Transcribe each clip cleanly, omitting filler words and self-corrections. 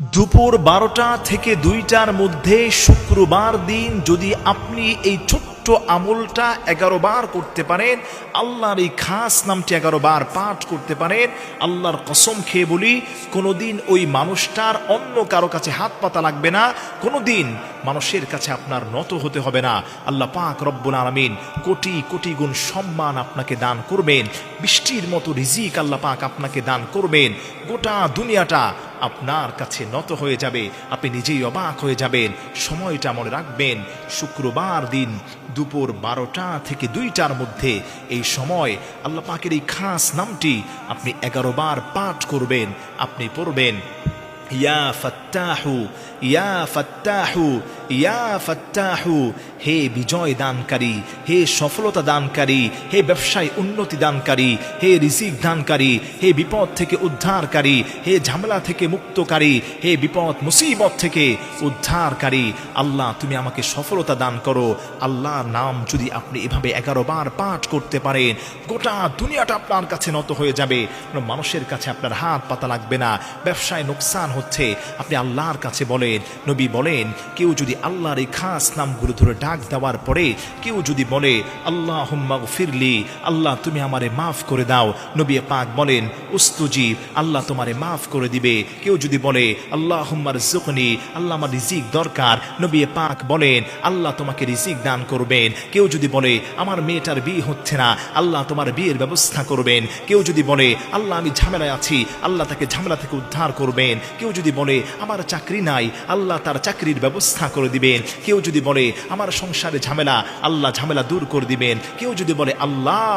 দুপুর 12টা থেকে 2টার মধ্যে শুক্রবার দিন যদি আপনি এই ছোট্ট আমলটা 11 বার করতে পারেন, আল্লাহর এই খাস নামটি 11 বার পাঠ করতে পারেন, আল্লাহর কসম খেয়ে বলি কোনোদিন ওই মানুষটার অন্য কারো কাছে হাত পাতা লাগবে না, কোনোদিন মানুষের কাছে আপনার নত হতে হবে না। আল্লাহ পাক রব্বুল আলামিন কোটি কোটি গুণ সম্মান আপনাকে দান করবেন, বৃষ্টির মতো রিজিক আল্লাহ পাক আপনাকে দান করবেন, গোটা দুনিয়াটা আপনার কাছে নত হয়ে যাবে, আপনি নিজেই অবাক হয়ে যাবেন। সময়টা মনে রাখবেন, শুক্রবার দিন দুপুর 12টা থেকে 2টার মধ্যে এই সময় আল্লাহ পাকের এই খাস নামটি আপনি 11 বার পাঠ করবেন। আপনি পড়বেন ইয়া ফাত্তাহু ইয়া ফাত্তাহু ইয়া ফাত্তাহু, হে বিজয় দানকারী, হে সফলতা দানকারী, হে ব্যবসায় উন্নতি দানকারী, হে রিজিক দানকারী, হে বিপদ থেকে উদ্ধারকারী, হে ঝামেলা থেকে মুক্তকারী, হে বিপদ মুসিবত থেকে উদ্ধারকারী, আল্লাহ তুমি আমাকে সফলতা দান করো। আল্লাহর নাম যদি আপনি এভাবে 11 বার পাঠ করতে পারেন, গোটা দুনিয়াটা আপনার কাছে নত হয়ে যাবে, মানুষের কাছে আপনার হাত পাতা লাগবে না। ব্যবসায় নোকসান হচ্ছে, আপনি আল্লাহর কাছে বলেন, নবী বলেন কেউ যদি আল্লাহর এই খাস নামগুলো ধরে ডাক দেওয়ার পরে কেউ যদি বলে আল্লাহুম্মা গফিরলি, আল্লাহ তুমি আমারে মাফ করে দাও, নবী পাক বলেন উস্তুজিব, আল্লাহ তোমারে মাফ করে দিবে। কেউ যদি বলে আল্লাহুম্মা রযুকনি, আল্লাহ আমার রিজিক দরকার, নবী পাক বলেন আল্লাহ তোমাকে রিজিক দান করবেন। কেউ যদি বলে আমার মেয়েটার বিয়ে হচ্ছে না, আল্লাহ তোমার বিয়ের ব্যবস্থা করবেন। কেউ যদি বলে আল্লাহ আমি ঝামেলায় আছি, আল্লাহ তাকে ঝামেলা থেকে উদ্ধার করবেন। কেউ যদি বলে আমার চাকরি নাই, আল্লাহ তার চাকরির ব্যবস্থা করে দিবেন। কেউ যদি বলে আমার সংসারে ঝামেলা, আল্লাহ ঝামেলা দূর করে দিবেন। কেউ যদি বলে আল্লাহ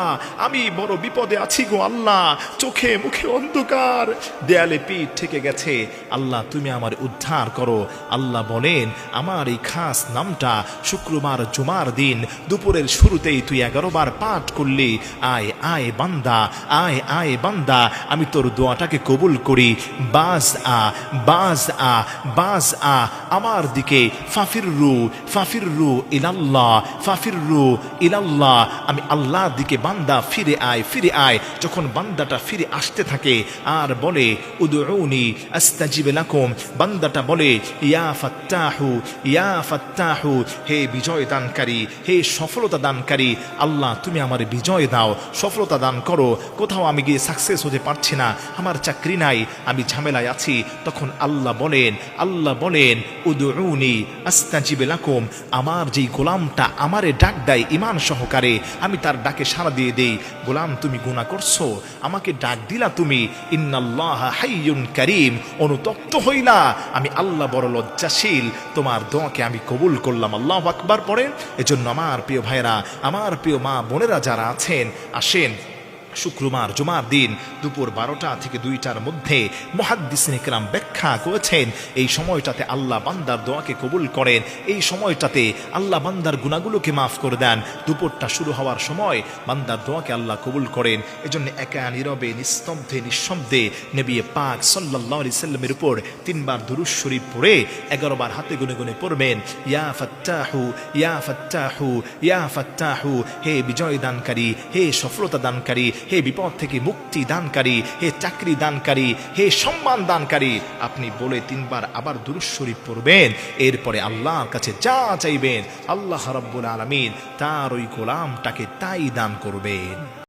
আমি বড় বিপদে আছি গো আল্লাহ, চোখে মুখে অন্ধকার, দেয়ালে পিঠ ঠেকে গেছে, আল্লাহ তুমি আমার উদ্ধার করো। আল্লাহ বলেন আমার এই খাস নামটা শুক্রবার জুমার দিন দুপুরের শুরুতেই তুই 11 বার পাঠ করলি, আয় আয় বান্দা, আয় আয় বান্দা, আমি তোর দোয়াটাকে কবুল করি। বাজ আ বাজ আ বাজ আ আমার দিকে, ফাফিররু ফাফিররু ইলাল্লাহ ফাফিররু ইলাল্লাহ, আমি আল্লাহর দিকে বান্দা ফিরে আয় ফিরে আয়। যখন বান্দাটা ফিরে আসতে থাকে আর বলে উদউনি আস্তাজিব লাকুম, বান্দাটা বলে ইয়া ফাত্তাহু ইয়া ফাত্তাহু, হে বিজয় দানকারী, হে সফলতা দানকারী, আল্লাহ তুমি আমার বিজয় দাও, সফলতা দান করো। কোথাও আমি গিয়ে সাকসেস হতে পারছি না, আমার চাকরি নাই, আমি ঝামেলায় আছি, তখন আল্লাহ বলেন উদউনি আস্তাজিব লাকুম, আমার যেই গোলামটা আমারে ডাক দেয় ঈমান সহকারে, আমি তার ডাকে সাড়া দিয়ে দেই। গোলাম তুমি গুনাহ করছো, আমাকে ডাক দিলা তুমি, ইন্নাল্লাহা হাইয়ুন কারীম, অনুতপ্ত হইলা, আমি আল্লাহ বড় লজ্জাশীল, তোমার দোয়াকে আমি কবুল করলাম। আল্লাহু আকবার পড়েন। এজন্য আমার প্রিয় ভাইরা, আমার প্রিয় মা বোনেরা যারা আছেন, আসেন শুক্রবার জুমার দিন দুপুর 12টা থেকে 2টার মধ্যে মুহাদ্দিসিনে কেরাম ব্যাখ্যা করেছেন এই সময়টাতে আল্লাহ বান্দার দোয়াকে কবুল করেন, এই সময়টাতে আল্লাহ বান্দার গুনাহগুলোকে মাফ করে দেন। দুপুরটা শুরু হওয়ার সময় বান্দার দোয়াকে আল্লাহ কবুল করেন। এজন্য একা নীরবে নিস্তব্ধে নিঃশব্দে নবী পাক সাল্লাল্লাহু আলাইহি সাল্লামের উপর 3 বার দুরূদ শরীফ পড়ে 11 বার হাতে গুনে গুনে পড়বেন ইয়া ফাত্তাহু ইয়া ফাত্তাহু ইয়া ফাত্তাহু, হে বিজয় দানকারী, হে সফলতা দানকারী, হে বিপদ থেকে মুক্তি দানকারী, হে চাকরি দানকারী, হে সম্মান দানকারী। আপনি বলে 3 বার আবার দুরূদ শরীফ পড়বেন, এরপরে আল্লাহর কাছে যা চাইবেন আল্লাহ রাব্বুল আলামিন তার ওই গোলামটাকে তাই দান করবেন।